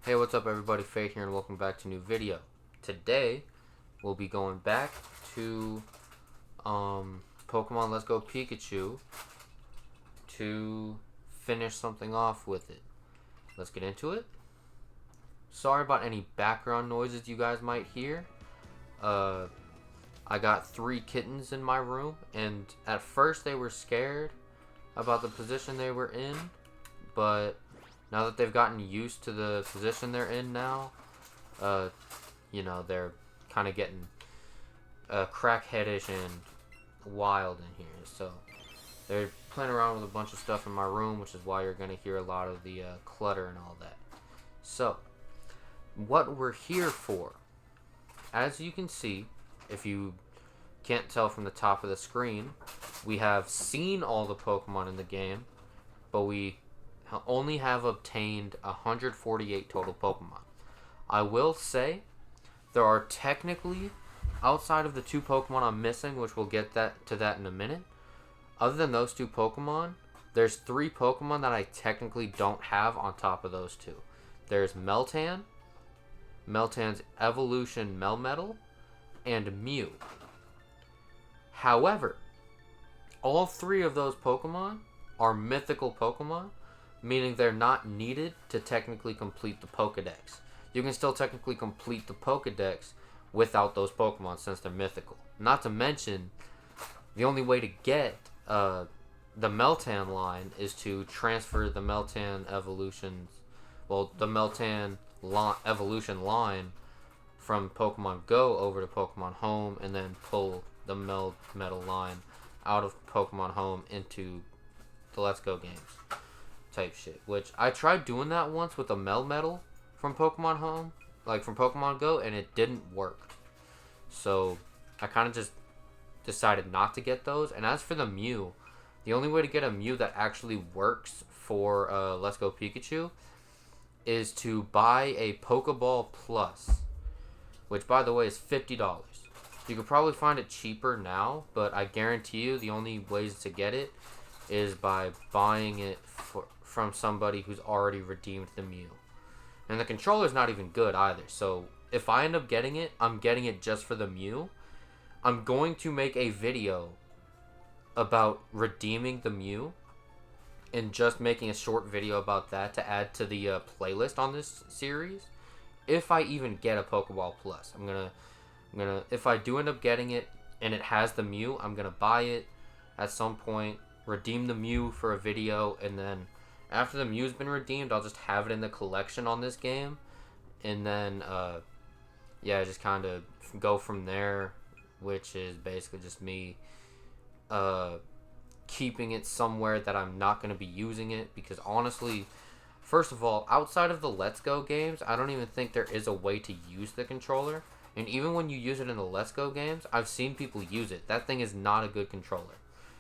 Hey, what's up everybody, Fate here and welcome back to a new video. Today, we'll be going back to Pokemon Let's Go Pikachu to finish something off with it. Let's get into it. Sorry about any background noises you guys might hear. I got 3 kittens in my room, and at first they were scared about the position they were in, but now that they've gotten used to the position they're in now, they're kind of getting crackheadish and wild in here. So they're playing around with a bunch of stuff in my room, which is why you're going to hear a lot of the clutter and all that. So, what we're here for, as you can see, if you can't tell from the top of the screen, we have seen all the Pokemon in the game, but we only have obtained 148 total Pokemon. I will say there are technically, outside of the 2 Pokemon I'm missing, which we'll get to that in a minute, other than those 2 Pokemon, there's 3 Pokemon that I technically don't have on top of those 2. There's Meltan, Meltan's Evolution Melmetal, and Mew. However, all 3 of those Pokemon are mythical Pokemon, meaning they're not needed to technically complete the Pokedex. You can still technically complete the Pokedex without those Pokemon since they're mythical. Not to mention, the only way to get the Meltan line is to transfer the Meltan Evolution line from Pokemon Go over to Pokemon Home, and then pull the Melmetal line out of Pokemon Home into the Let's Go games type shit. Which I tried doing that once with a Melmetal from Pokemon Home, like from Pokemon Go, and it didn't work. So I kind of just decided not to get those. And as for the Mew, the only way to get a Mew that actually works for Let's Go Pikachu is to buy a Pokeball Plus, which by the way is $50. You could probably find it cheaper now, but I guarantee you the only ways to get it is by buying it from somebody who's already redeemed the Mew. And the controller's not even good either, so if I end up getting it, I'm getting it just for the Mew. I'm going to make a video about redeeming the Mew and just making a short video about that to add to the playlist on this series. If I even get a Pokeball Plus, I'm gonna if I do end up getting it and it has the Mew, I'm gonna buy it at some point, redeem the Mew for a video, and then after the Mew's been redeemed, I'll just have it in the collection on this game, and then just kind of go from there, which is basically just me keeping it somewhere that I'm not going to be using it, because honestly, first of all, outside of the Let's Go games, I don't even think there is a way to use the controller. And even when you use it in the Let's Go games, I've seen people use it. That thing is not a good controller.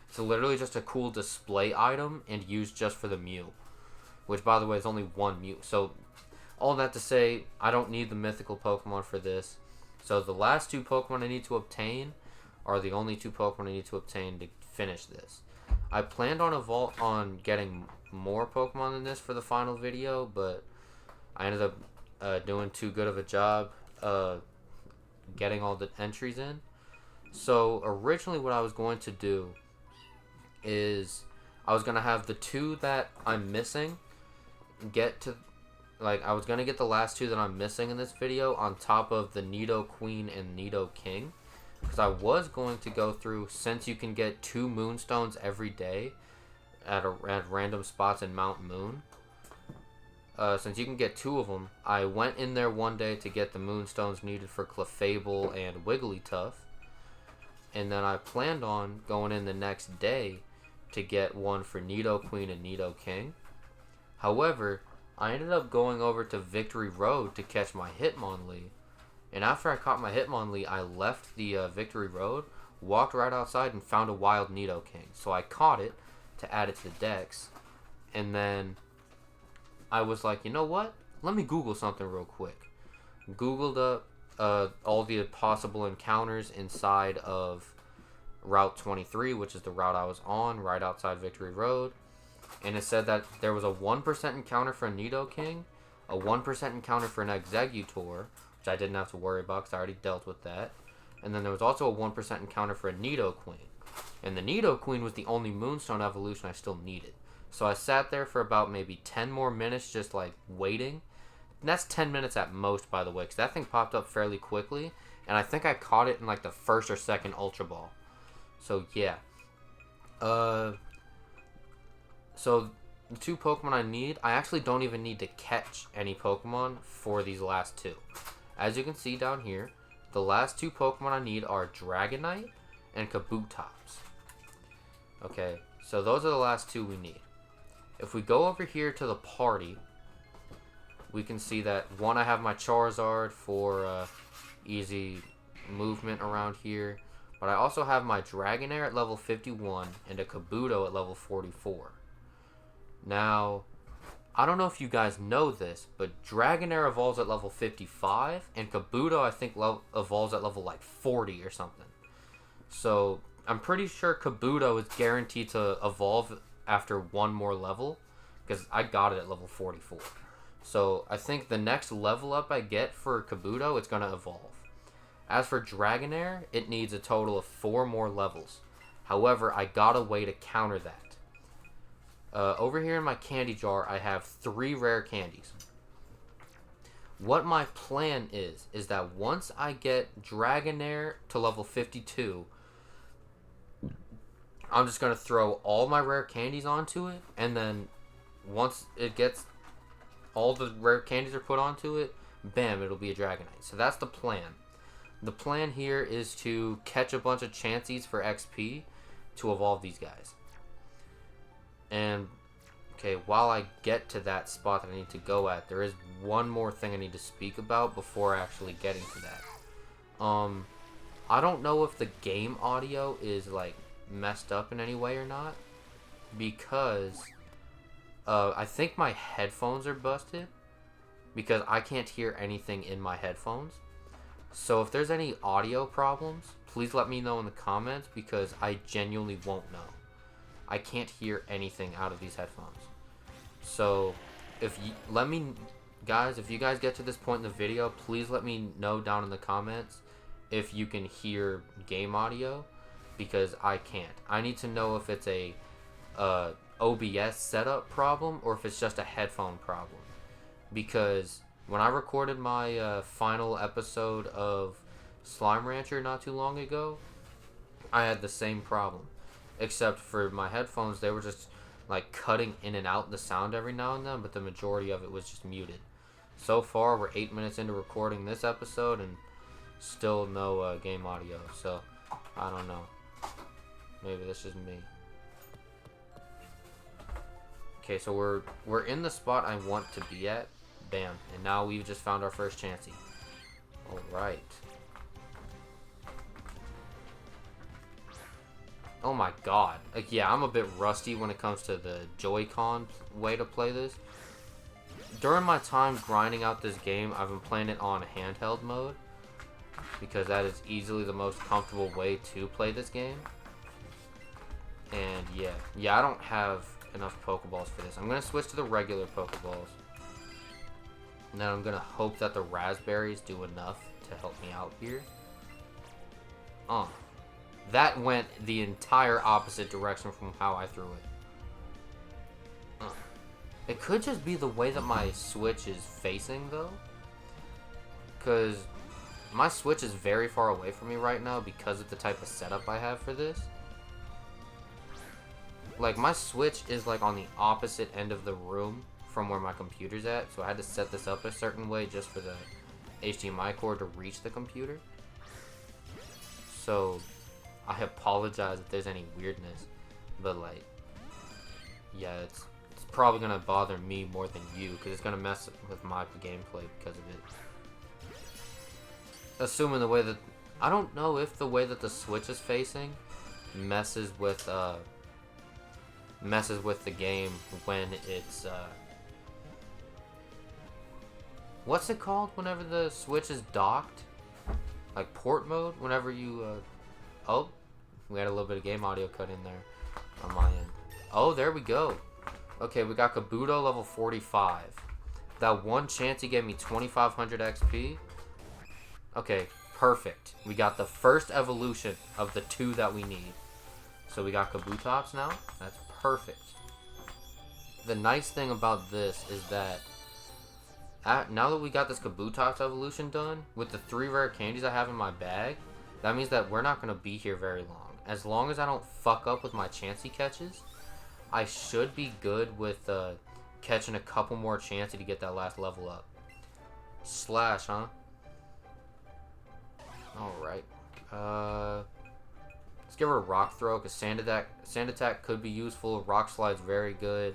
It's literally just a cool display item and used just for the Mew, which by the way is only 1 Mew. So all that to say, I don't need the mythical Pokemon for this. So the last 2 Pokemon I need to obtain are the only 2 Pokemon I need to obtain to finish this. I planned on getting more Pokemon than this for the final video, but I ended up doing too good of a job getting all the entries in. So originally what I was going to do is I was going to have the 2 that I'm missing I was going to get the last 2 that I'm missing in this video on top of the Nido Queen and Nido King, because I was going to go through, since you can get 2 Moonstones every day at random spots in Mount Moon, since you can get 2 of them, I went in there one day to get the Moonstones needed for Clefable and Wigglytuff, and then I planned on going in the next day to get one for Nido Queen and Nido King. However, I ended up going over to Victory Road to catch my Hitmonlee, and after I caught my Hitmonlee, I left the Victory Road, walked right outside, and found a wild Nido King. So I caught it to add it to the Dex, and then I was like, you know what? Let me Google something real quick. Googled up all the possible encounters inside of Route 23, which is the route I was on, right outside Victory Road. And it said that there was a 1% encounter for a Nido King, a 1% encounter for an Exeggutor, which I didn't have to worry about because I already dealt with that. And then there was also a 1% encounter for a Nidoqueen. And the Nidoqueen was the only Moonstone evolution I still needed. So I sat there for about maybe 10 more minutes just like waiting. And that's 10 minutes at most, by the way, because that thing popped up fairly quickly. And I think I caught it in like the first or second Ultra Ball. So yeah. So the 2 Pokemon I need, I actually don't even need to catch any Pokemon for these last 2. As you can see down here, the last 2 Pokemon I need are Dragonite and Kabutops. Okay, so those are the last 2 we need. If we go over here to the party, we can see that, one, I have my Charizard for easy movement around here. But I also have my Dragonair at level 51 and a Kabuto at level 44. Now, I don't know if you guys know this, but Dragonair evolves at level 55, and Kabuto, I think, evolves at level, like, 40 or something. So, I'm pretty sure Kabuto is guaranteed to evolve after 1 more level, because I got it at level 44. So, I think the next level up I get for Kabuto, it's going to evolve. As for Dragonair, it needs a total of 4 more levels. However, I got a way to counter that. Over here in my candy jar, I have 3 rare candies. What my plan is that once I get Dragonair to level 52, I'm just going to throw all my rare candies onto it, and then once it gets, all the rare candies are put onto it, bam, it'll be a Dragonite. So that's the plan. The plan here is to catch a bunch of Chanseys for XP to evolve these guys. And, okay, while I get to that spot that I need to go at, there is one more thing I need to speak about before actually getting to that. I don't know if the game audio is, like, messed up in any way or not, because I think my headphones are busted, because I can't hear anything in my headphones. So if there's any audio problems, please let me know in the comments, because I genuinely won't know. I can't hear anything out of these headphones. So if you if you guys get to this point in the video, please let me know down in the comments if you can hear game audio, because I can't. I need to know if it's a OBS setup problem or if it's just a headphone problem, because when I recorded my final episode of Slime Rancher not too long ago, I had the same problem. Except for my headphones, they were just like cutting in and out the sound every now and then, but the majority of it was just muted. So far, we're 8 minutes into recording this episode and still no game audio, so I don't know. Maybe this is me. Okay, so we're in the spot I want to be at. Bam. And now we've just found our first Chansey. Alright. Oh my god. Like, yeah, I'm a bit rusty when it comes to the Joy-Con way to play this. During my time grinding out this game, I've been playing it on handheld mode, because that is easily the most comfortable way to play this game. And yeah, I don't have enough Pokeballs for this. I'm going to switch to the regular Pokeballs. And then I'm going to hope that the raspberries do enough to help me out here. That went the entire opposite direction from how I threw it. It could just be the way that my Switch is facing, though. Because my Switch is very far away from me right now because of the type of setup I have for this. Like, my Switch is, like, on the opposite end of the room from where my computer's at, so I had to set this up a certain way just for the HDMI cord to reach the computer. So I apologize if there's any weirdness, but like, yeah, it's probably gonna bother me more than you, because it's gonna mess with my gameplay because of it. Assuming the way that, I don't know if the way that the Switch is facing messes with the game when it's what's it called whenever the Switch is docked? Like port mode? Whenever you oh, we had a little bit of game audio cut in there on my end. Oh, there we go. Okay, we got Kabuto level 45. That one chance he gave me 2,500 XP. Okay, perfect. We got the first evolution of the 2 that we need. So we got Kabutops now. That's perfect. The nice thing about this is that now that we got this Kabutops evolution done, with the 3 rare candies I have in my bag, that means that we're not going to be here very long. As long as I don't fuck up with my Chansey catches, I should be good with catching a couple more Chansey to get that last level up. Slash, huh? Alright. Let's give her a Rock Throw, because Sand Attack could be useful. Rock Slide's very good.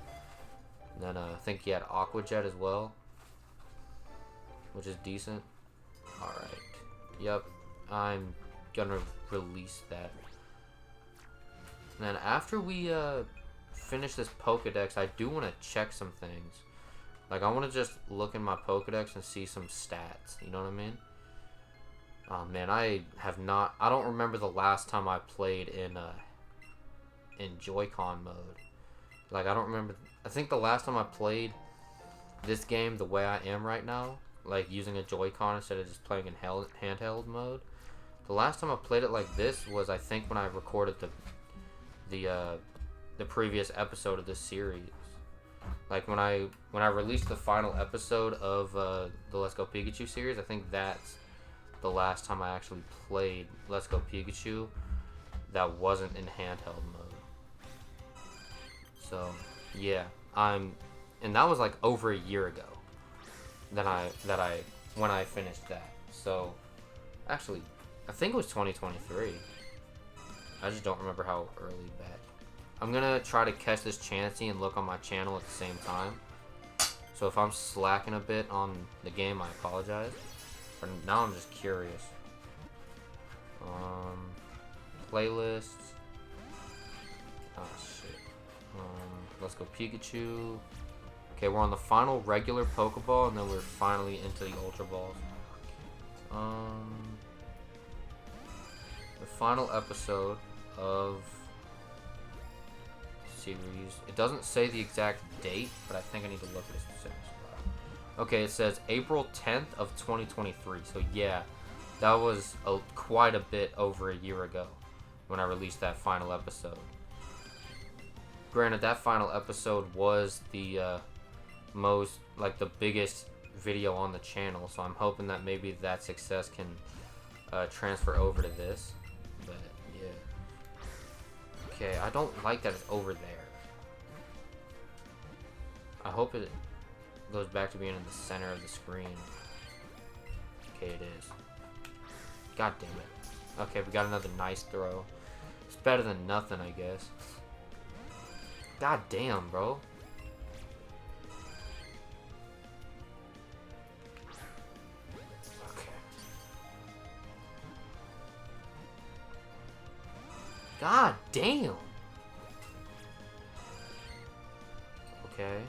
And then I think he had Aqua Jet as well, which is decent. Alright. Yep. I'm gonna release that. And then after we finish this Pokedex, I do want to check some things. Like, I want to just look in my Pokedex and see some stats. You know what I mean? Oh man, I don't remember the last time I played in Joy-Con mode. Like, I don't remember. I think the last time I played this game the way I am right now, like using a Joy-Con instead of just playing in handheld mode, the last time I played it like this was, I think, when I recorded the previous episode of this series. Like when I released the final episode of the Let's Go Pikachu series, I think that's the last time I actually played Let's Go Pikachu that wasn't in handheld mode. So yeah, and that was like over a year ago when I finished that. So actually, I think it was 2023. I just don't remember how early back. I'm gonna try to catch this Chansey and look on my channel at the same time. So if I'm slacking a bit on the game, I apologize. But now I'm just curious. Playlists. Oh shit. Let's Go Pikachu. Okay, we're on the final regular Pokeball, and then we're finally into the Ultra Balls. The final episode of series. It doesn't say the exact date, but I think I need to look at this specific spot. Okay, it says April 10th of 2023. So yeah, that was quite a bit over a year ago when I released that final episode. Granted, that final episode was the the biggest video on the channel, so I'm hoping that maybe that success can transfer over to this. But yeah. Okay, I don't like that it's over there. I hope it goes back to being in the center of the screen. Okay, it is. God damn it. Okay, we got another nice throw. It's better than nothing, I guess. God damn, bro. Okay. God damn. Okay.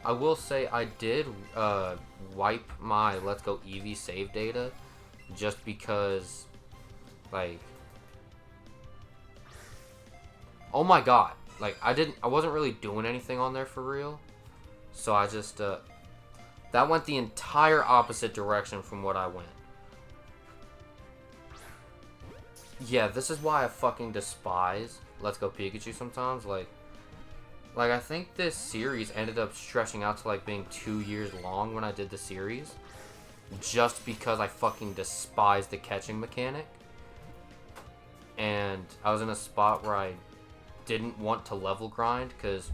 I will say I did wipe my Let's Go Eevee save data just because, like, oh my god, like I wasn't really doing anything on there for real, so I just that went the entire opposite direction from what I went. Yeah, this is why I fucking despise Let's Go Pikachu sometimes. Like I think this series ended up stretching out to like being 2 years long when I did the series, just because I fucking despise the catching mechanic. And I was in a spot where I didn't want to level grind because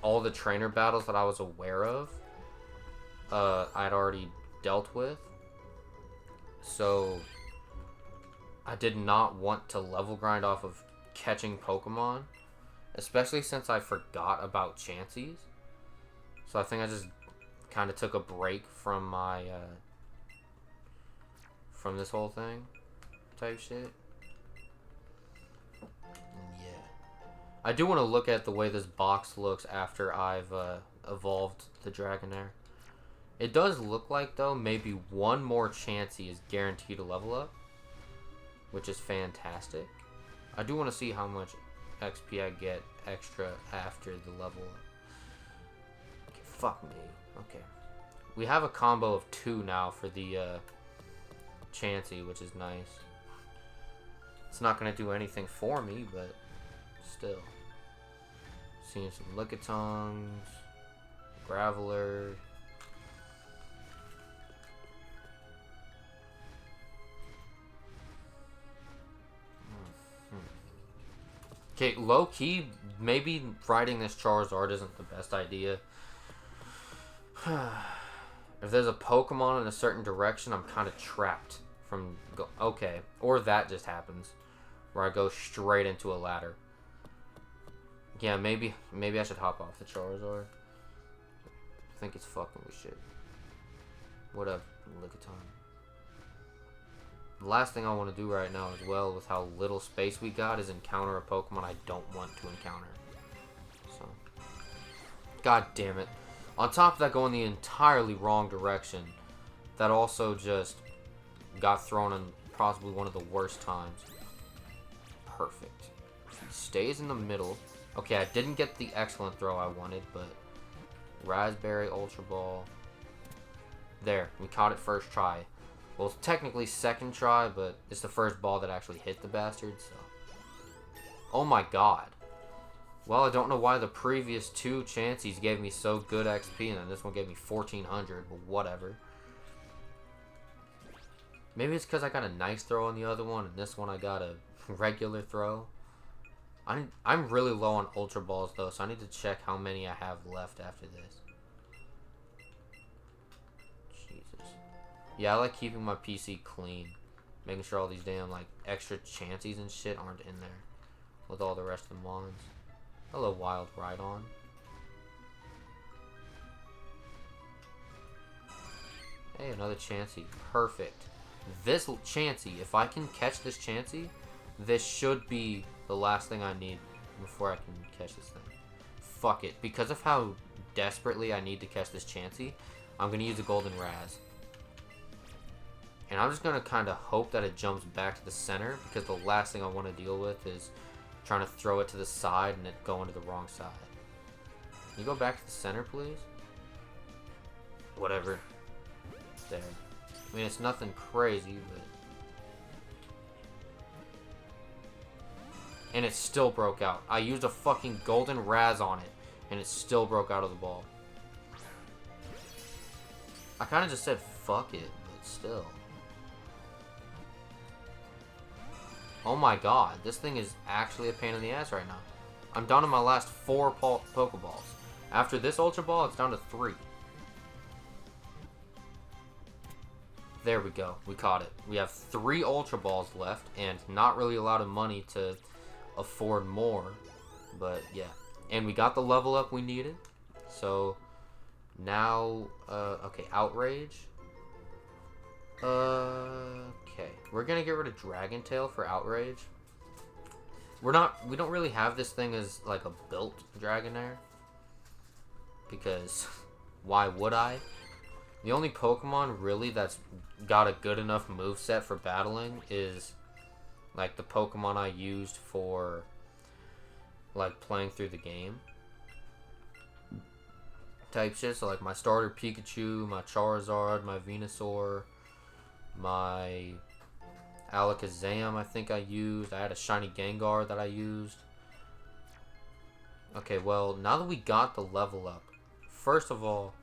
all the trainer battles that I was aware of, I'd already dealt with. So I did not want to level grind off of catching Pokemon, especially since I forgot about Chanseys. So I think I just kind of took a break from my from this whole thing type shit. Yeah, I do want to look at the way this box looks after I've evolved the Dragonair. It does look like, though, maybe one more Chansey is guaranteed to level up, which is fantastic. I do want to see how much XP I get extra after the level up. Fuck me. Okay. We have a combo of 2 now for the Chansey, which is nice. It's not going to do anything for me, but still. Seeing some Lickitongs, Graveler. Okay, low-key, maybe riding this Charizard isn't the best idea. If there's a Pokemon in a certain direction, I'm kind of trapped from... Okay, or that just happens, where I go straight into a ladder. Yeah, maybe I should hop off the Charizard. I think it's fucking with shit. What up, Lickitung? The last thing I want to do right now as well, with how little space we got, is encounter a Pokemon I don't want to encounter. So, god damn it. On top of that, going the entirely wrong direction, that also just got thrown in possibly one of the worst times. Perfect. He stays in the middle. Okay, I didn't get the excellent throw I wanted, but Raspberry, Ultra Ball. There, we caught it first try. Well, it's technically second try, but it's the first ball that actually hit the bastard, so. Oh my god. Well, I don't know why the previous 2 Chanseys gave me so good XP, and then this one gave me 1400, but whatever. Maybe it's because I got a nice throw on the other one, and this one I got a regular throw. I'm really low on Ultra Balls, though, so I need to check how many I have left after this. Jesus. Yeah, I like keeping my PC clean. Making sure all these damn, like, extra Chanseys and shit aren't in there. With all the rest of the Mons. Hello, Wild Rhydon. Hey, another Chansey. Perfect. This Chansey, if I can catch this Chansey, this should be the last thing I need before I can catch this thing. Fuck it. Because of how desperately I need to catch this Chansey, I'm going to use a Golden Raz. And I'm just going to kind of hope that it jumps back to the center, because the last thing I want to deal with is trying to throw it to the side and it going to the wrong side. Can you go back to the center, please? Whatever. There. I mean, it's nothing crazy, but... And it still broke out. I used a fucking Golden Raz on it, and it still broke out of the ball. I kind of just said, fuck it, but still. Oh my god, this thing is actually a pain in the ass right now. I'm down to my last 4 Pokeballs. After this Ultra Ball, it's down to 3. There we go. We caught it. We have 3 Ultra Balls left, and not really a lot of money to afford more. But, yeah. And we got the level up we needed. So, now, okay, Outrage. Okay, we're gonna get rid of Dragon Tail for Outrage. We don't really have this thing as like a built Dragonair, because why would I? The only Pokemon really that's got a good enough moveset for battling is like the Pokemon I used for like playing through the game type shit. So like my starter Pikachu, my Charizard, my Venusaur, my Alakazam I think I used. I had a shiny Gengar that I used. Okay, well, now that we got the level up, first of all,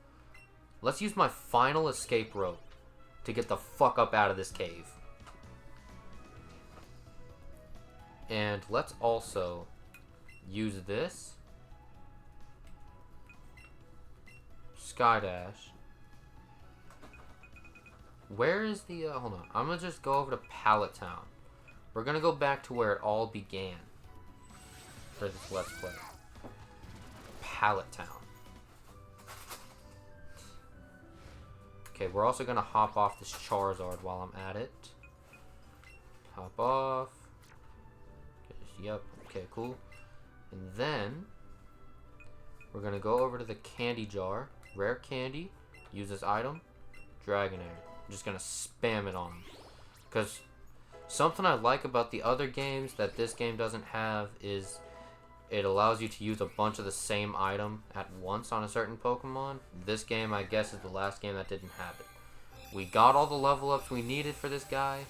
let's use my final escape rope to get the fuck up out of this cave. And let's also use this Skydash. Where is the, hold on. I'm going to just go over to Pallet Town. We're going to go back to where it all began for this Let's Play. Pallet Town. Okay, we're also going to hop off this Charizard while I'm at it. Hop off. Yep, okay, cool. And then, we're going to go over to the candy jar. Rare candy. Use this item. Dragonair. I'm just going to spam it on him. Because something I like about the other games that this game doesn't have is it allows you to use a bunch of the same item at once on a certain Pokemon. This game, I guess, is the last game that didn't have it. We got all the level ups we needed for this guy.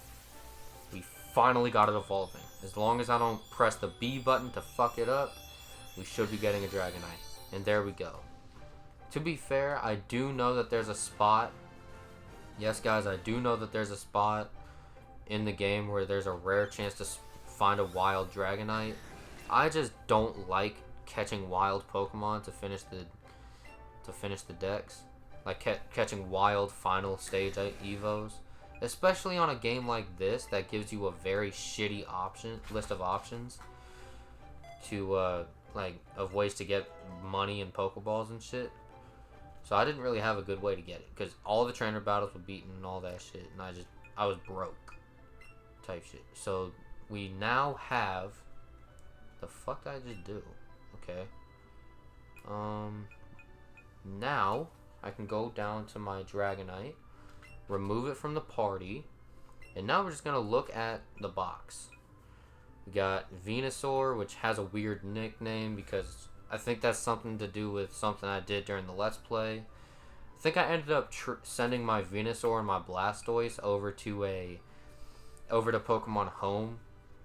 We finally got it evolving. As long as I don't press the B button to fuck it up, we should be getting a Dragonite. And there we go. To be fair, I do know that there's a spot. Yes, guys, I do know that there's a spot in the game where there's a rare chance to find a wild Dragonite. I just don't like catching wild Pokemon to finish the decks. Like catching wild final stage evos. Especially on a game like this that gives you a very shitty list of options to of ways to get money and Pokeballs and shit. So I didn't really have a good way to get it because all the trainer battles were beaten and all that shit, and I was broke type shit. So we now have the fuck did I just do? Okay. Now I can go down to my Dragonite, remove it from the party, and now we're just gonna look at the box. We got Venusaur, which has a weird nickname because I think that's something to do with something I did during the Let's Play. I think I ended up sending my Venusaur and my Blastoise over to Pokemon Home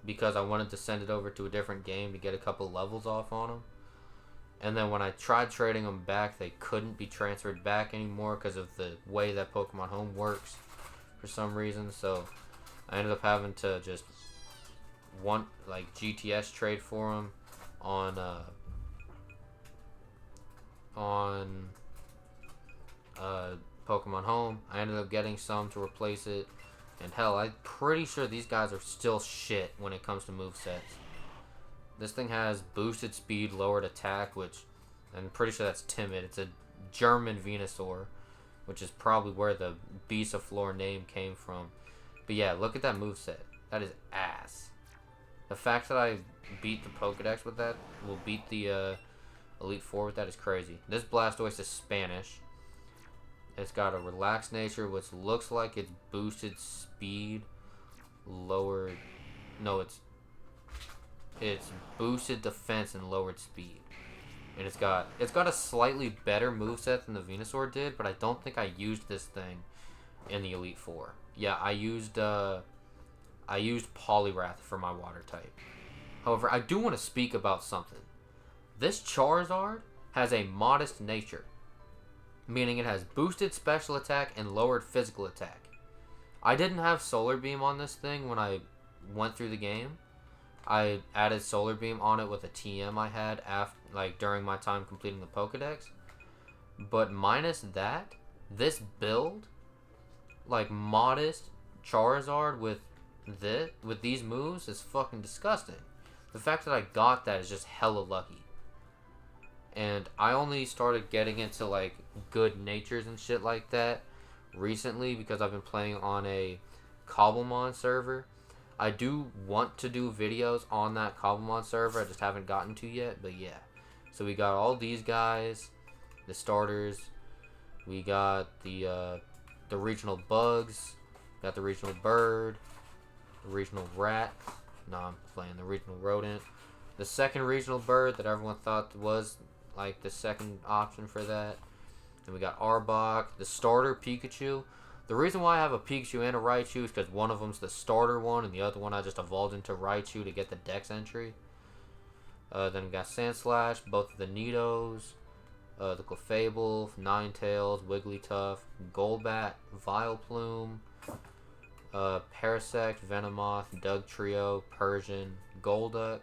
because I wanted to send it over to a different game to get a couple levels off on them. And then when I tried trading them back, they couldn't be transferred back anymore because of the way that Pokemon Home works for some reason. So I ended up having to just GTS trade for them on Pokemon Home. I ended up getting some to replace it. And hell, I'm pretty sure these guys are still shit when it comes to movesets. This thing has boosted speed, lowered attack, which I'm pretty sure that's timid. It's a German Venusaur, which is probably where the Bisaflor name came from. But yeah, look at that moveset. That is ass. The fact that I beat the Pokedex with that, will beat the Elite Four with that, is crazy. This Blastoise is Spanish. It's got a relaxed nature, which looks like it's boosted speed, lowered. No, it's boosted defense and lowered speed. And it's got a slightly better moveset than the Venusaur did, but I don't think I used this thing in the Elite Four. Yeah, I used Poliwrath for my water type. However, I do want to speak about something. This Charizard has a modest nature, meaning it has boosted special attack and lowered physical attack. I didn't have Solar Beam on this thing when I went through the game. I added Solar Beam on it with a TM I had during my time completing the Pokedex. But minus that, this build, modest Charizard with these moves is fucking disgusting. The fact that I got that is just hella lucky. And I only started getting into good natures and shit like that recently because I've been playing on a Cobblemon server. I do want to do videos on that Cobblemon server. I just haven't gotten to yet, but yeah. So we got all these guys, the starters. We got the regional bugs. Got the regional bird, the regional rat. No, I'm playing the regional rodent. The second regional bird that everyone thought was the second option for that. Then we got Arbok, the starter Pikachu. The reason why I have a Pikachu and a Raichu is because one of them's the starter one, and the other one I just evolved into Raichu to get the Dex entry. Then we got Sandslash, both of the Nidos, the Clefable, Ninetales, Wigglytuff, Golbat, Vileplume, Parasect, Venomoth, Dugtrio, Persian, Golduck,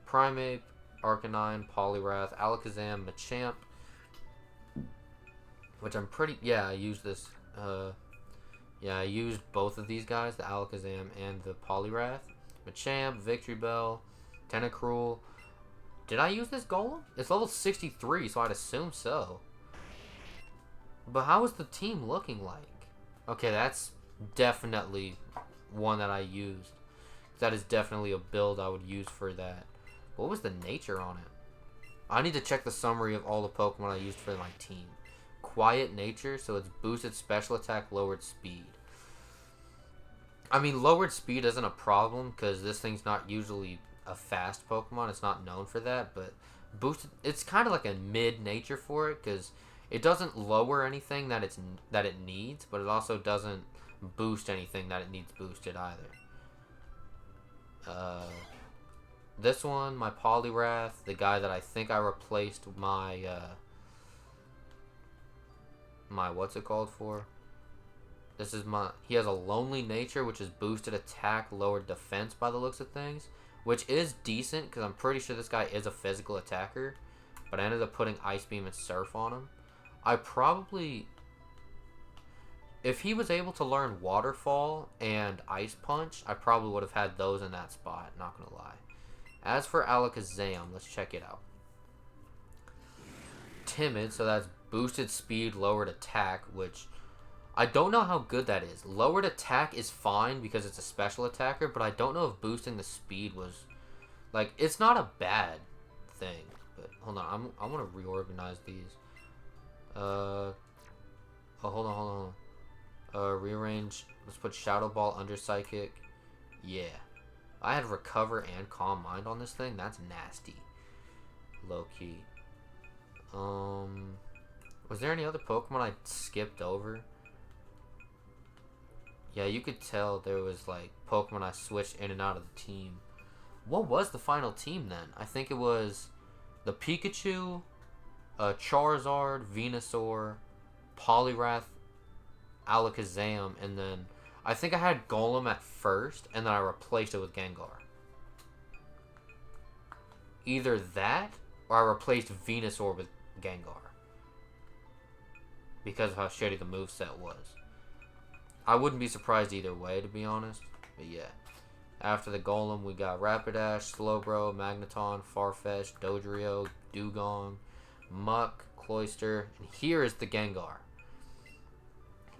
Primeape, Arcanine, Poliwrath, Alakazam, Machamp, which I'm pretty... Yeah, I used this... I used both of these guys, the Alakazam and the Poliwrath. Machamp, Victreebel, Tentacruel. Did I use this Golem? It's level 63, so I'd assume so. But how is the team looking like? Okay, that's definitely one that I used. That is definitely a build I would use for that. What was the nature on it? I need to check the summary of all the Pokemon I used for my team. Quiet nature, so it's boosted special attack, lowered speed. I mean, lowered speed isn't a problem because this thing's not usually a fast Pokemon. It's not known for that, but boosted. It's kind of like a mid nature for it because it doesn't lower anything that it needs, but it also doesn't boost anything that it needs boosted either. This one, my Poliwrath, the guy that I think I replaced my my what's it called for? This is my. He has a lonely nature, which is boosted attack, lowered defense by the looks of things, which is decent because I'm pretty sure this guy is a physical attacker. But I ended up putting Ice Beam and Surf on him. I probably, if he was able to learn Waterfall and Ice Punch, I probably would have had those in that spot. Not gonna lie. As for Alakazam, let's check it out. Timid, so that's boosted speed, lowered attack, which I don't know how good that is. Lowered attack is fine because it's a special attacker, but I don't know if boosting the speed was... Like, it's not a bad thing. But, hold on. I want to reorganize these. Oh, hold on. Rearrange. Let's put Shadow Ball under Psychic. Yeah. I had Recover and Calm Mind on this thing. That's nasty. Low-key. Was there any other Pokemon I skipped over? Yeah, you could tell there was, like, Pokemon I switched in and out of the team. What was the final team, then? I think it was the Pikachu, Charizard, Venusaur, Poliwrath, Alakazam, and then I think I had Golem at first, and then I replaced it with Gengar. Either that, or I replaced Venusaur with Gengar. Because of how shitty the moveset was. I wouldn't be surprised either way, to be honest. But yeah. After the Golem, we got Rapidash, Slowbro, Magneton, Farfetch, Dodrio, Dugong, Muck, Cloyster, and here is the Gengar.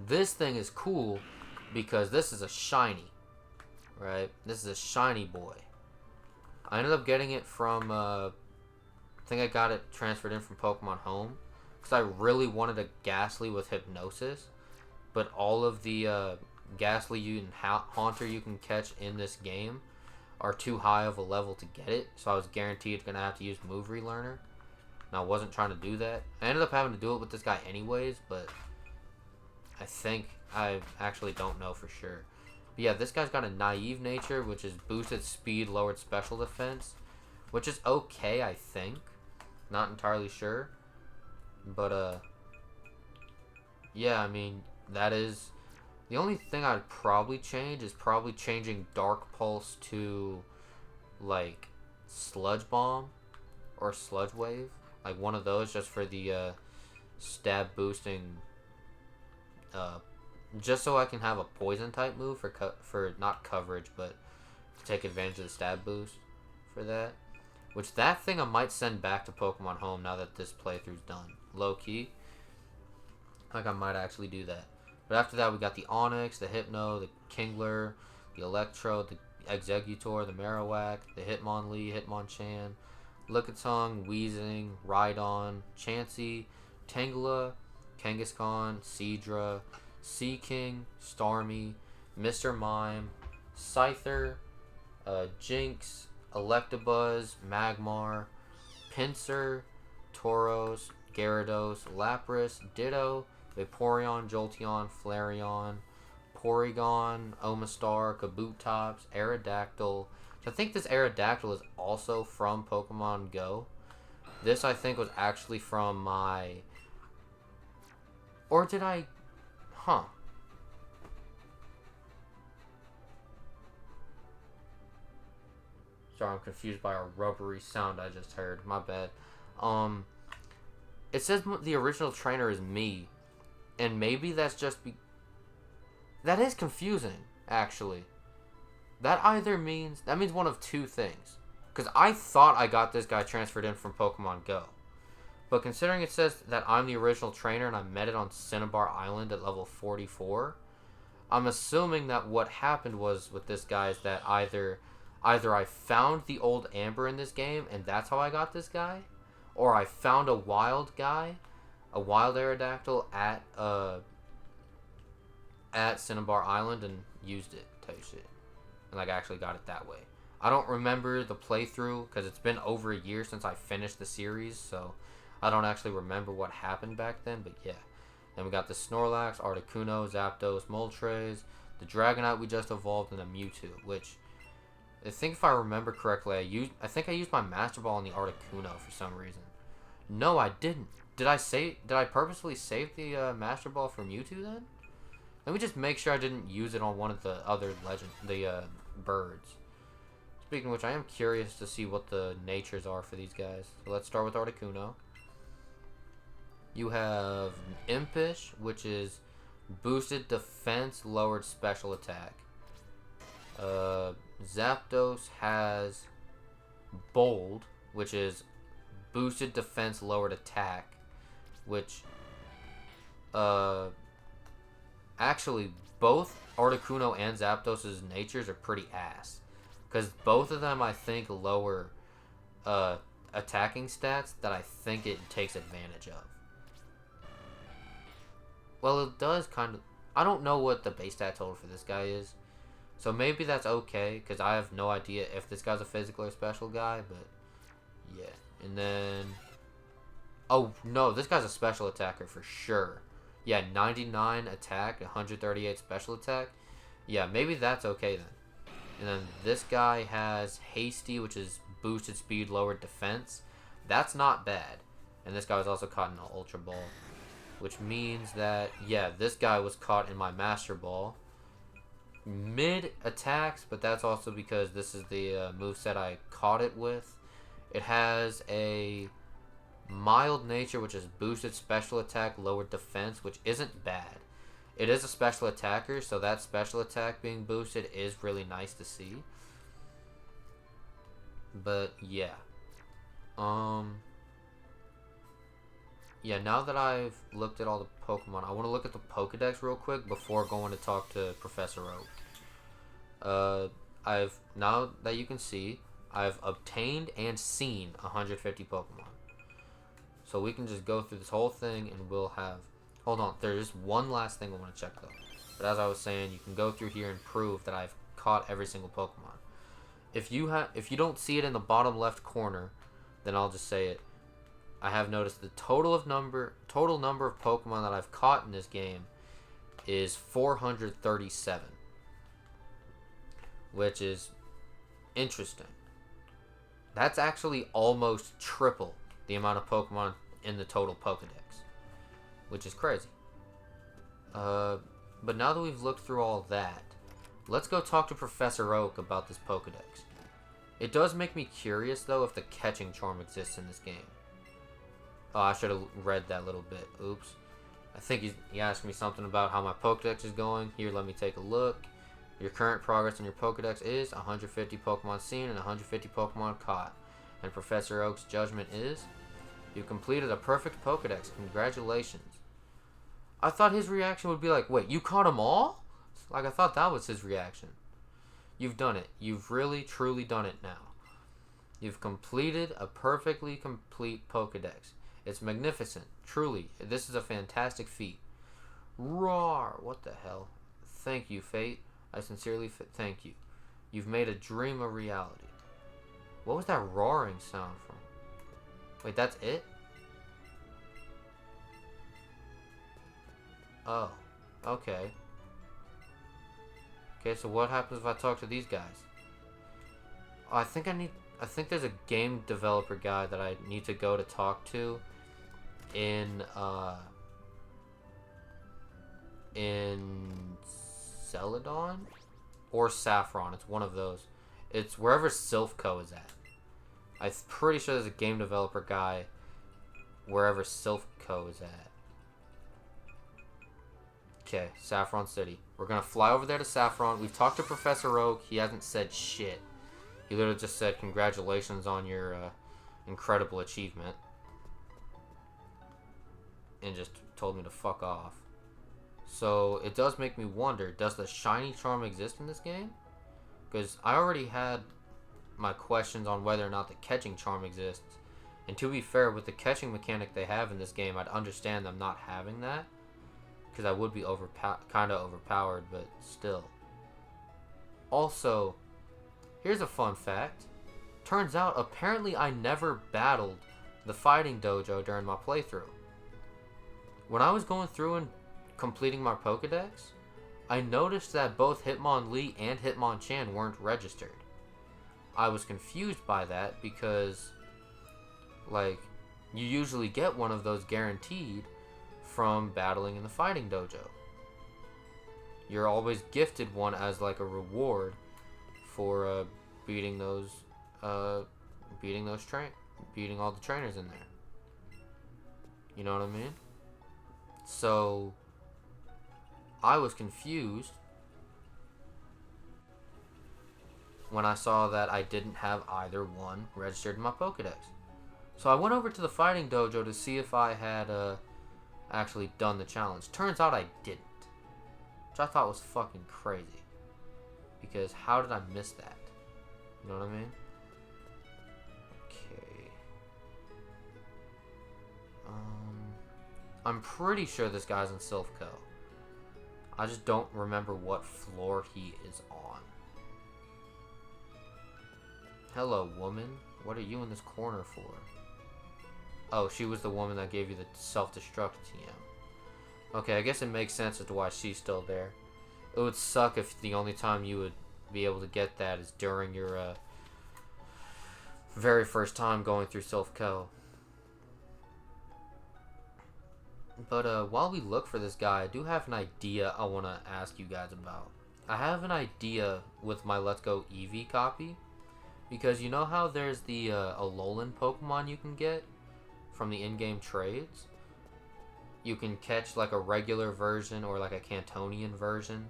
This thing is cool because this is a shiny, right? This is a shiny boy. I ended up getting it from, I think I got it transferred in from Pokemon Home because I really wanted a Ghastly with Hypnosis. But all of the Ghastly and Haunter you can catch in this game are too high of a level to get it. So I was guaranteed going to have to use Move Relearner. And I wasn't trying to do that. I ended up having to do it with this guy anyways, but I think I actually don't know for sure. But yeah, this guy's got a Naive Nature, which is boosted speed, lowered special defense. Which is okay, I think. Not entirely sure. But, yeah, I mean... That is... The only thing I'd probably change is probably changing Dark Pulse to, like, Sludge Bomb or Sludge Wave. Like, one of those just for the, stab boosting, just so I can have a Poison-type move for not coverage, but to take advantage of the stab boost for that. Which, that thing I might send back to Pokemon Home now that this playthrough's done. Low-key. Like, I might actually do that. But after that, we got the Onix, the Hypno, the Kingler, the Electro, the Exeggutor, the Marowak, the Hitmonlee, Hitmonchan, Lickitung, Weezing, Rhydon, Chansey, Tangela, Kangaskhan, Seadra, Seaking, Starmie, Mr. Mime, Scyther, Jinx, Electabuzz, Magmar, Pinsir, Tauros, Gyarados, Lapras, Ditto, Vaporeon, Jolteon, Flareon, Porygon, Omastar, Kabutops, Aerodactyl. So I think this Aerodactyl is also from Pokemon Go. This I think was actually from my... Or did I... Huh. Sorry, I'm confused by a rubbery sound I just heard. My bad. It says the original trainer is me. And maybe that's just that is confusing, actually. That means one of two things. Because I thought I got this guy transferred in from Pokemon Go. But considering it says that I'm the original trainer and I met it on Cinnabar Island at level 44, I'm assuming that what happened was with this guy is that either I found the old Amber in this game and that's how I got this guy, or I found a wild guy, a wild Aerodactyl at Cinnabar Island and used it type shit. And like actually got it that way. I don't remember the playthrough because it's been over a year since I finished the series, so I don't actually remember what happened back then, but yeah. Then we got the Snorlax, Articuno, Zapdos, Moltres, the Dragonite we just evolved, and a Mewtwo, which I think if I remember correctly, I think I used my Master Ball on the Articuno for some reason. No, I didn't. Did I purposefully save the Master Ball for Mewtwo then? Let me just make sure I didn't use it on one of the other birds. Speaking of which, I am curious to see what the natures are for these guys. So let's start with Articuno. You have Impish, which is boosted defense, lowered special attack. Zapdos has Bold, which is boosted defense, lowered attack, which actually both Articuno and Zapdos' natures are pretty ass, because both of them I think lower attacking stats that I think it takes advantage of. Well, it does kind of. I don't know what the base stat total for this guy is, so maybe that's okay, because I have no idea if this guy's a physical or special guy, but yeah. And then, oh no, this guy's a special attacker for sure. Yeah, 99 attack, 138 special attack. Yeah, maybe that's okay then. And then this guy has Hasty, which is boosted speed, lowered defense. That's not bad. And this guy was also caught in an Ultra Ball, which means that, yeah, this guy was caught in my Master Ball. Mid attacks, but that's also because this is the moveset I caught it with. It has a mild nature, which is boosted special attack, lowered defense, which isn't bad. It is a special attacker, so that special attack being boosted is really nice to see. But yeah. Yeah, now that I've looked at all the Pokemon, I want to look at the Pokedex real quick before going to talk to Professor Oak. Now that you can see, I've obtained and seen 150 Pokemon. So we can just go through this whole thing and we'll have... Hold on, there is one last thing I want to check though. But as I was saying, you can go through here and prove that I've caught every single Pokemon. If you don't see it in the bottom left corner, then I'll just say it. I have noticed the total number of Pokemon that I've caught in this game is 437, which is interesting. That's actually almost triple the amount of Pokemon in the total Pokedex, which is crazy. But now that we've looked through all that, let's go talk to Professor Oak about this Pokedex. It does make me curious though if the catching charm exists in this game. Oh, I should have read that little bit. Oops. I think he asked me something about how my Pokedex is going. Here, let me take a look. Your current progress on your Pokedex is 150 Pokemon seen and 150 Pokemon caught. And Professor Oak's judgment is, you've completed a perfect Pokedex. Congratulations. I thought his reaction would be like, wait, you caught them all? Like, I thought that was his reaction. You've done it. You've really, truly done it now. You've completed a perfectly complete Pokedex. It's magnificent. Truly. This is a fantastic feat. Roar! What the hell? Thank you, Fate. I sincerely thank you. You've made a dream a reality. What was that roaring sound from? Wait, that's it? Oh. Okay. Okay, so what happens if I talk to these guys? Oh, I think there's a game developer guy that I need to go to talk to in Celadon or Saffron. It's one of those. It's wherever Silphco is at. I'm pretty sure there's a game developer guy wherever Silphco is at. Okay, Saffron City. We're gonna fly over there to Saffron. We've talked to Professor Oak. He hasn't said shit. He literally just said congratulations on your incredible achievement. And just told me to fuck off. So it does make me wonder, does the shiny charm exist in this game? Because I already had my questions on whether or not the catching charm exists. And to be fair, with the catching mechanic they have in this game, I'd understand them not having that. Because I would be kind of overpowered, but still. Also, Here's a fun fact. Turns out, apparently I never battled the fighting dojo during my playthrough. When I was going through and completing my Pokedex, I noticed that both Hitmonlee and Hitmonchan weren't registered. I was confused by that because, like, you usually get one of those guaranteed from battling in the fighting dojo. You're always gifted one as like a reward for beating all the trainers in there. You know what I mean? So I was confused when I saw that I didn't have either one registered in my Pokedex. So I went over to the fighting dojo to see if I had actually done the challenge. Turns out I didn't. Which I thought was fucking crazy. Because how did I miss that? You know what I mean? Okay. I'm pretty sure this guy's in Silphco. I just don't remember what floor he is on. Hello, woman. What are you in this corner for? Oh, she was the woman that gave you the self-destruct TM. Okay, I guess it makes sense as to why she's still there. It would suck if the only time you would be able to get that is during your very first time going through Silphco. But while we look for this guy, I do have an idea I want to ask you guys about. I have an idea with my Let's Go Eevee copy. Because you know how there's the Alolan Pokemon you can get from the in-game trades? You can catch like a regular version or like a Cantonian version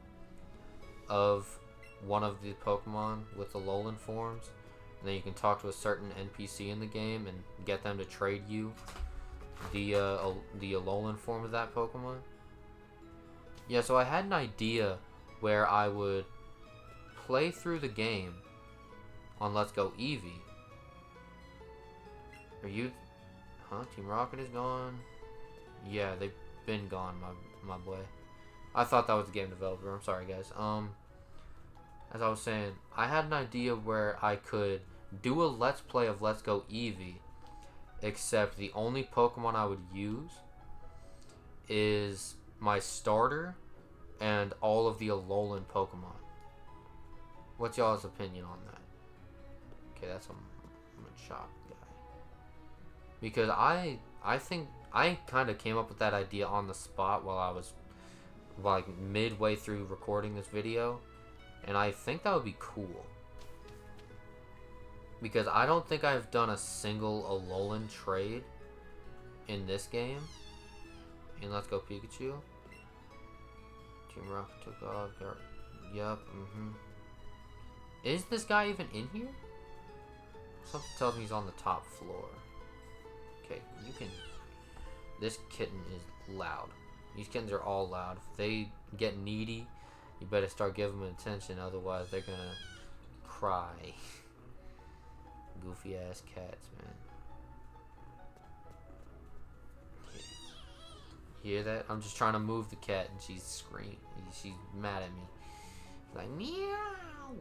of one of the Pokemon with the Alolan forms. And then you can talk to a certain NPC in the game and get them to trade you the Alolan form of that Pokemon. Yeah, so I had an idea where I would play through the game on Let's Go Eevee. Are you... Huh? Team Rocket is gone? Yeah, they've been gone, my boy. I thought that was the game developer. I'm sorry, guys. As I was saying, I had an idea where I could do a Let's Play of Let's Go Eevee, except the only Pokemon I would use is my starter and all of the Alolan Pokemon. What's y'all's opinion on that? Okay, that's I'm a shocked guy. Because I think I kind of came up with that idea on the spot while I was like midway through recording this video, and I think that would be cool. Because I don't think I've done a single Alolan trade in this game. And Let's Go Pikachu. Team Rocket took off. Yup. Is this guy even in here? Something tells me he's on the top floor. Okay, you can... This kitten is loud. These kittens are all loud. If they get needy, you better start giving them attention. Otherwise, they're gonna cry. Goofy ass cats, man. Hear that? I'm just trying to move the cat and she's screaming. She's mad at me. She's like, meow!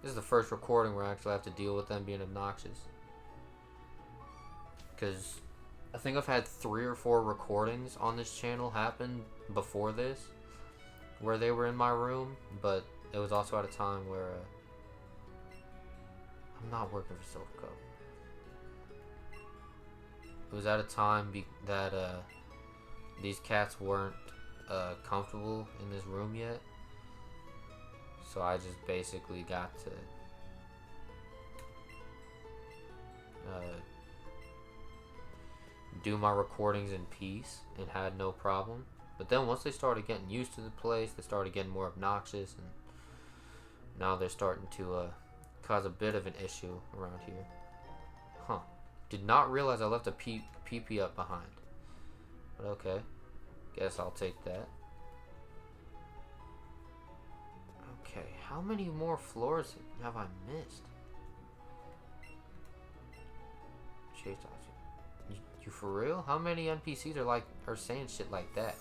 This is the first recording where I actually have to deal with them being obnoxious. Because I think I've had 3 or 4 recordings on this channel happen before this, where they were in my room, but it was also at a time where I'm not working for Silphco. It was at a time that these cats weren't comfortable in this room yet. So I just basically got to do my recordings in peace and had no problem. But then once they started getting used to the place, they started getting more obnoxious, and now they're starting to cause a bit of an issue around here. Huh. Did not realize I left a PP up behind. But okay. Guess I'll take that. Okay, how many more floors have I missed? Chase dogs. You for real? How many NPCs are saying shit like that?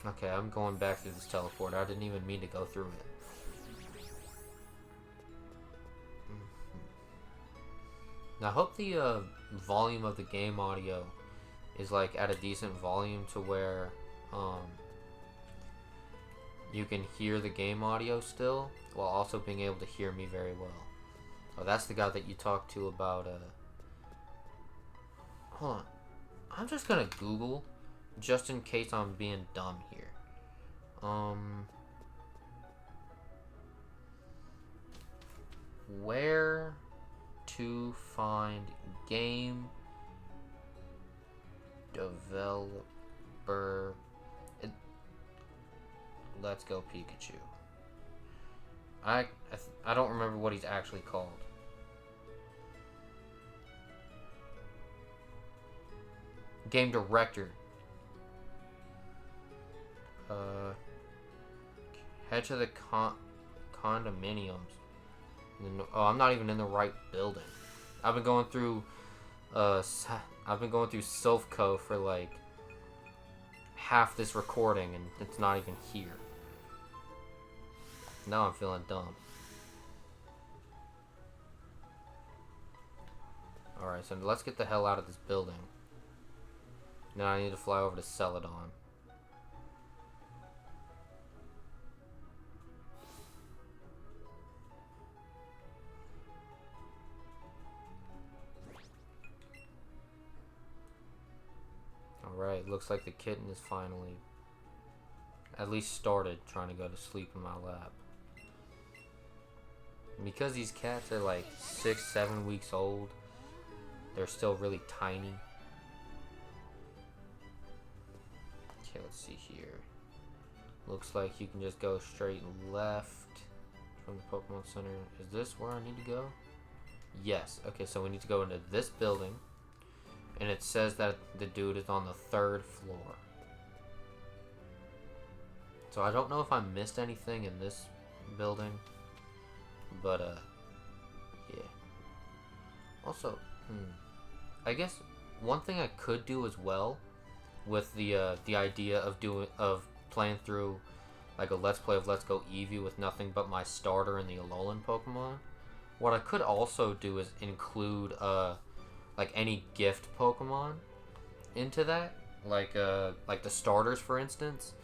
Okay, I'm going back through this teleport. I didn't even mean to go through it. Now, I hope the volume of the game audio is like at a decent volume to where you can hear the game audio still while also being able to hear me very well. Oh, that's the guy that you talked to about hold on. I'm just gonna Google just in case I'm being dumb here. Where to find game developer. Let's Go Pikachu. I don't remember what he's actually called. Game director. Head to the condominiums. Oh, I'm not even in the right building. I've been going through Silphco for like half this recording and it's not even here. Now I'm feeling dumb. Alright, so let's get the hell out of this building. Now I need to fly over to Celadon. Alright, looks like the kitten is finally at least started trying to go to sleep in my lap. And because these cats are like 6-7 weeks old, they're still really tiny. Okay, let's see here. Looks like you can just go straight left from the Pokemon Center. Is this where I need to go? Yes. Okay, so we need to go into this building. And it says that the dude is on the 3rd floor. So I don't know if I missed anything in this building. But, yeah. Also, I guess one thing I could do as well with the idea of playing through like a Let's Play of Let's Go Eevee with nothing but my starter and the Alolan Pokemon. What I could also do is include like any gift Pokemon into that, like the starters, for instance.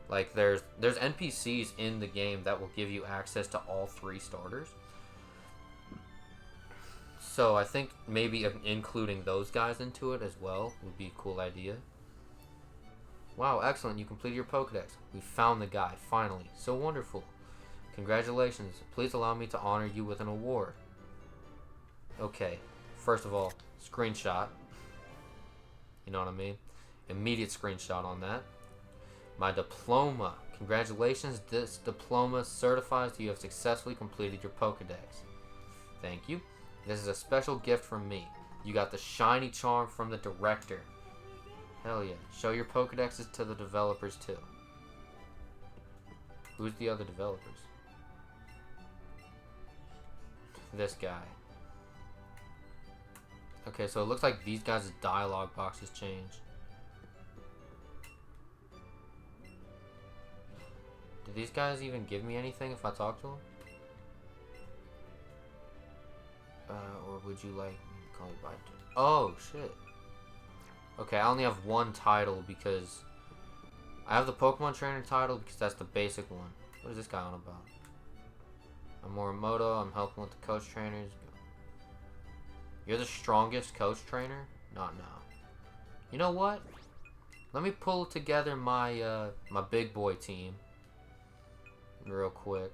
Like there's NPCs in the game that will give you access to all 3 starters. So I think maybe including those guys into it as well would be a cool idea. Wow, excellent! You completed your Pokedex. We found the guy finally. So wonderful! Congratulations! Please allow me to honor you with an award. Okay, first of all, screenshot. You know what I mean? Immediate screenshot on that. My diploma. Congratulations, this diploma certifies that you have successfully completed your Pokedex. Thank you. This is a special gift from me. You got the shiny charm from the director. Hell yeah. Show your Pokedexes to the developers too. Who's the other developers? This guy. Okay, so it looks like these guys' dialogue boxes changed. Did these guys even give me anything if I talk to them? Or would you like me to call you by... Oh, shit. Okay, I only have one title because... I have the Pokemon Trainer title because that's the basic one. What is this guy on about? I'm Morimoto, I'm helping with the coach trainers. You're the strongest coach trainer? Not now. You know what? Let me pull together my my big boy team real quick.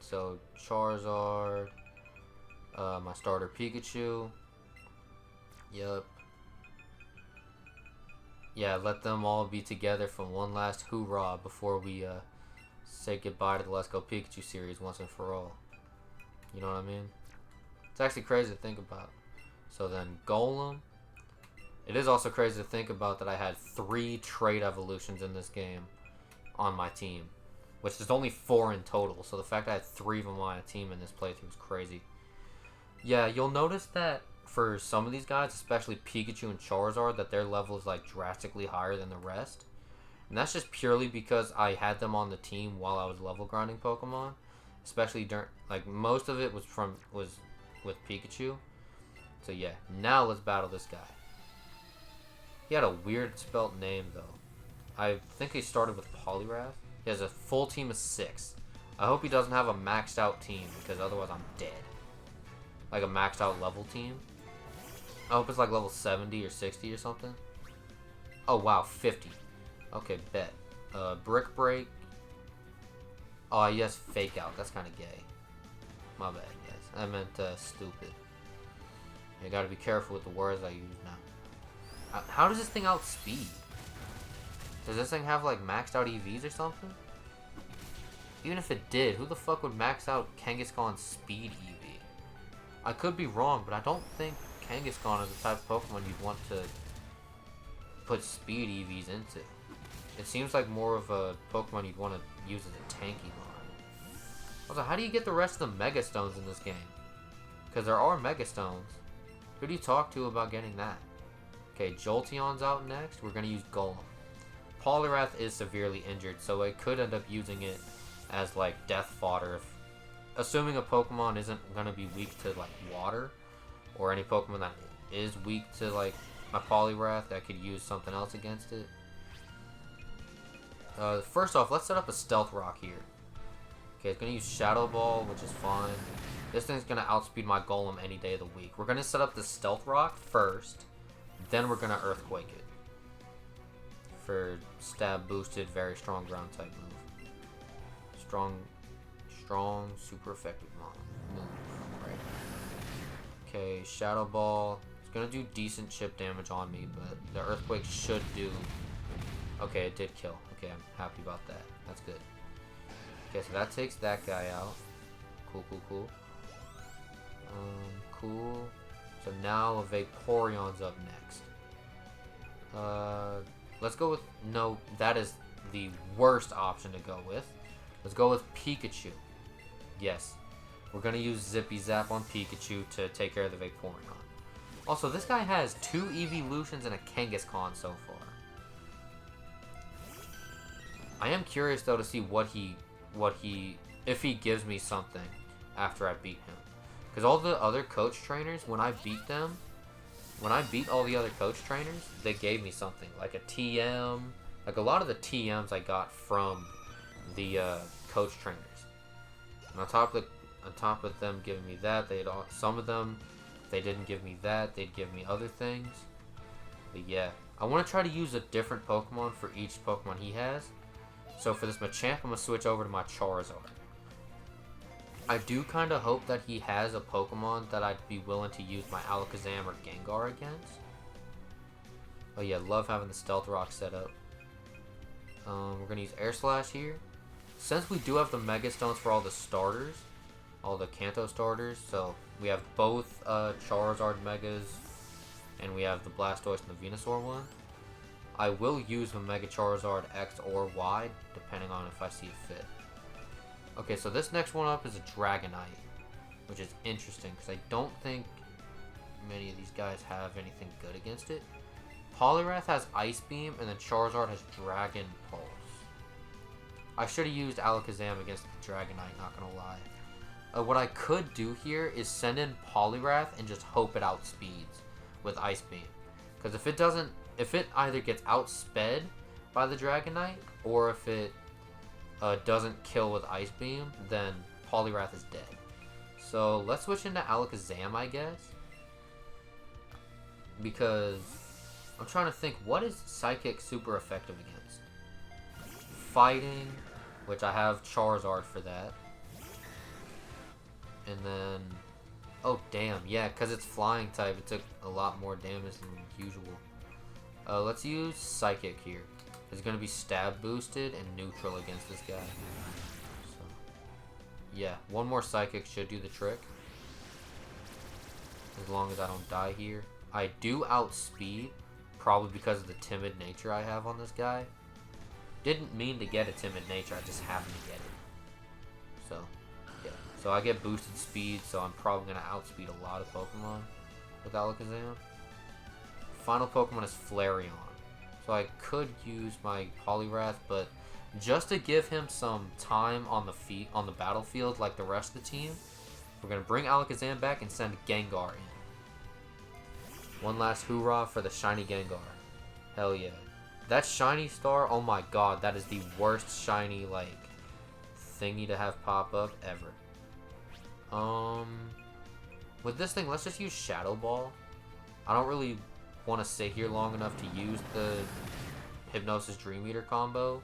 So Charizard, my starter Pikachu. Yep. Yeah, let them all be together for one last hoorah before we say goodbye to the Let's Go Pikachu series once and for all. You know what I mean? It's actually crazy to think about. So then Golem. It is also crazy to think about that I had 3 trait evolutions in this game on my team, which is only 4 in total. So the fact I had 3 of them on my team in this playthrough is crazy. Yeah, you'll notice that for some of these guys, especially Pikachu and Charizard, that their level is like drastically higher than the rest. And that's just purely because I had them on the team while I was level grinding Pokemon. Especially during, like, most of it was with Pikachu. So yeah, now let's battle this guy. He had a weird spelt name though. I think he started with Poliwrath. He has a full team of 6. I hope he doesn't have a maxed out team, because otherwise I'm dead. Like a maxed out level team. I hope it's like level 70 or 60 or something. Oh wow, 50. Okay, bet. Brick Break. Oh yes, Fake Out. That's kind of gay. My bad, guys. I meant stupid. You gotta be careful with the words I use now. How does this thing outspeed? Does this thing have like maxed out EVs or something? Even if it did, who the fuck would max out Kangaskhan's speed EV? I could be wrong, but I don't think Kangaskhan is the type of Pokemon you'd want to put speed EVs into. It seems like more of a Pokemon you'd want to use as a tanky line. Also, how do you get the rest of the Mega Stones in this game? Because there are Mega Stones. Who do you talk to about getting that? Okay, Jolteon's out next. We're going to use Golem. Poliwrath is severely injured, so I could end up using it as like death fodder. Assuming a Pokemon isn't going to be weak to like water, or any Pokemon that is weak to like my Poliwrath that could use something else against it. First off, let's set up a Stealth Rock here. Okay, it's going to use Shadow Ball, which is fine. This thing's going to outspeed my Golem any day of the week. We're going to set up the Stealth Rock first, then we're going to Earthquake it. For stab boosted, very strong ground type move. Strong, super effective move, right? Okay, Shadow Ball. It's gonna do decent chip damage on me, but the Earthquake should do. Okay, it did kill. Okay, I'm happy about that. That's good. Okay, so that takes that guy out. Cool. Cool. So now a Vaporeon's up next. Let's go with... No, that is the worst option to go with. Let's go with Pikachu. Yes. We're going to use Zippy Zap on Pikachu to take care of the Vaporeon. Also, this guy has 2 Evolutions and a Kangaskhan so far. I am curious, though, to see if he gives me something after I beat him. Because all the other coach trainers, when I beat all the other coach trainers, they gave me something, like a TM. Like a lot of the TMs I got from the coach trainers. And on top of them giving me that, some of them, they didn't give me that, they'd give me other things. But yeah, I want to try to use a different Pokemon for each Pokemon he has. So for this Machamp, I'm going to switch over to my Charizard. I do kind of hope that he has a Pokemon that I'd be willing to use my Alakazam or Gengar against. Oh yeah, love having the Stealth Rock set up. We're going to use Air Slash here. Since we do have the Mega Stones for all the starters, all the Kanto starters, so we have both Charizard Megas, and we have the Blastoise and the Venusaur one. I will use the Mega Charizard X or Y, depending on if I see it fit. Okay, so this next one up is a Dragonite, which is interesting, because I don't think many of these guys have anything good against it. Poliwrath has Ice Beam, and then Charizard has Dragon Pulse. I should have used Alakazam against the Dragonite, not gonna lie. What I could do here is send in Poliwrath and just hope it outspeeds with Ice Beam. Because if it either gets outsped by the Dragonite, or if it doesn't kill with Ice Beam, then Poliwrath is dead. So let's switch into Alakazam, I guess. Because I'm trying to think, what is Psychic super effective against? Fighting, which I have Charizard for that. And then, oh damn, yeah, because it's flying type, it took a lot more damage than usual. Let's use Psychic here. It's going to be stab boosted and neutral against this guy. So, yeah, one more Psychic should do the trick. As long as I don't die here. I do outspeed, probably because of the timid nature I have on this guy. Didn't mean to get a timid nature, I just happened to get it. So, yeah. So I get boosted speed, so I'm probably going to outspeed a lot of Pokemon with Alakazam. Final Pokemon is Flareon. So I could use my Poliwrath, but just to give him some time on the battlefield like the rest of the team, we're gonna bring Alakazam back and send Gengar in. One last hoorah for the shiny Gengar. Hell yeah. That shiny star, oh my god, that is the worst shiny like thingy to have pop up ever. With this thing, let's just use Shadow Ball. I don't really want to sit here long enough to use the Hypnosis Dream Eater combo,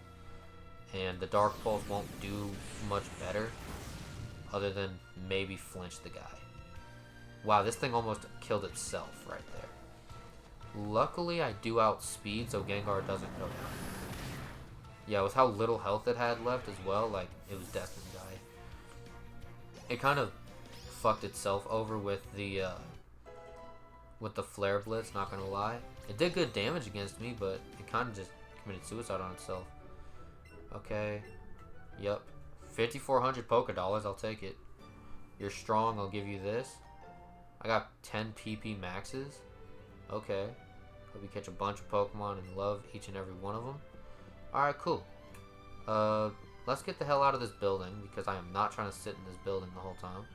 and the Dark Pulse won't do much better other than maybe flinch the guy. Wow, this thing almost killed itself right there. Luckily, I do outspeed, so Gengar doesn't go down. Yeah, with how little health it had left as well, like, it was destined to die. It kind of fucked itself over with the Flare Blitz, not gonna lie. It did good damage against me, but it kind of just committed suicide on itself. Okay. Yep. 5,400 Poké Dollars, I'll take it. You're strong, I'll give you this. I got 10 PP maxes. Okay. Hope you catch a bunch of Pokemon and love each and every one of them. Alright, cool. Let's get the hell out of this building, because I am not trying to sit in this building the whole time.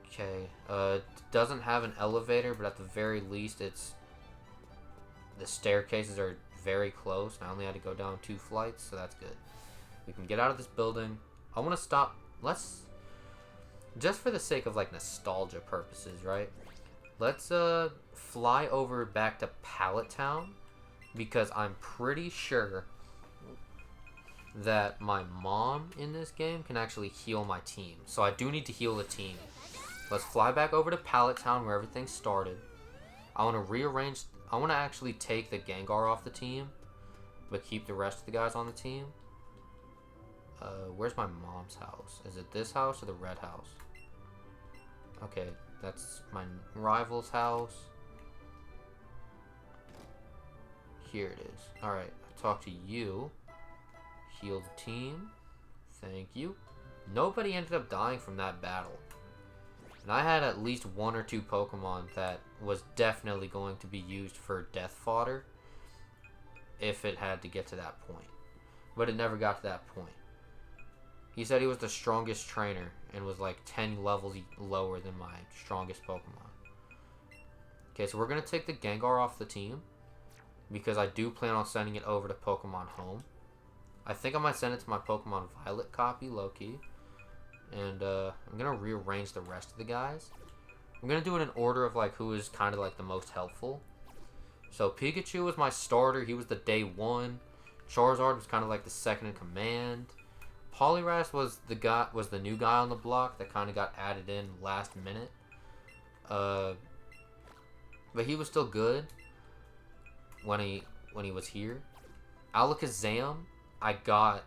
Okay. It doesn't have an elevator, but at the very least, the staircases are very close. I only had to go down 2 flights, so that's good. We can get out of this building. I want to stop. Just for the sake of like nostalgia purposes, right? Let's fly over back to Pallet Town, because I'm pretty sure that my mom in this game can actually heal my team. So I do need to heal the team. Let's fly back over to Pallet Town where everything started. I want to rearrange. I want to actually take the Gengar off the team, but keep the rest of the guys on the team. Where's my mom's house? Is it this house or the red house? Okay, that's my rival's house. Here it is. Alright, I talked to you. Heal the team. Thank you. Nobody ended up dying from that battle. And I had at least 1 or 2 Pokemon that was definitely going to be used for death fodder if it had to get to that point. But it never got to that point. He said he was the strongest trainer and was like 10 levels lower than my strongest Pokemon. Okay, so we're going to take the Gengar off the team because I do plan on sending it over to Pokemon Home. I think I might send it to my Pokemon Violet copy, low-key. And I'm going to rearrange the rest of the guys. I'm going to do it in order of like who is kind of like the most helpful. So Pikachu was my starter. He was the day 1. Charizard was kind of like the second in command. Poliwrath was the new guy on the block that kind of got added in last minute. But he was still good when he was here. Alakazam I got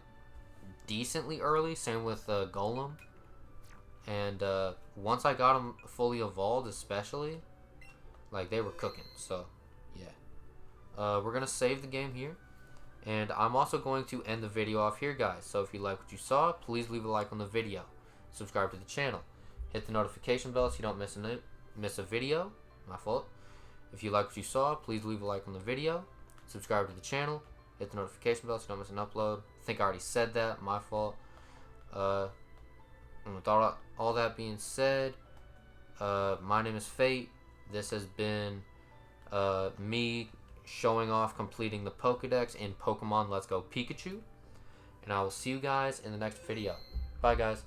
decently early, same with Golem. And once I got him fully evolved, especially, like, they were cooking. So, yeah. We're going to save the game here. And I'm also going to end the video off here, guys. So if you like what you saw, please leave a like on the video. Subscribe to the channel. Hit the notification bell so you don't miss a video. My fault. If you like what you saw, please leave a like on the video. Subscribe to the channel. Hit the notification bell so you don't miss an upload. I think I already said that. My fault. And with all that being said, my name is Fate. This has been me showing off completing the Pokedex in Pokemon Let's Go Pikachu. And I will see you guys in the next video. Bye, guys.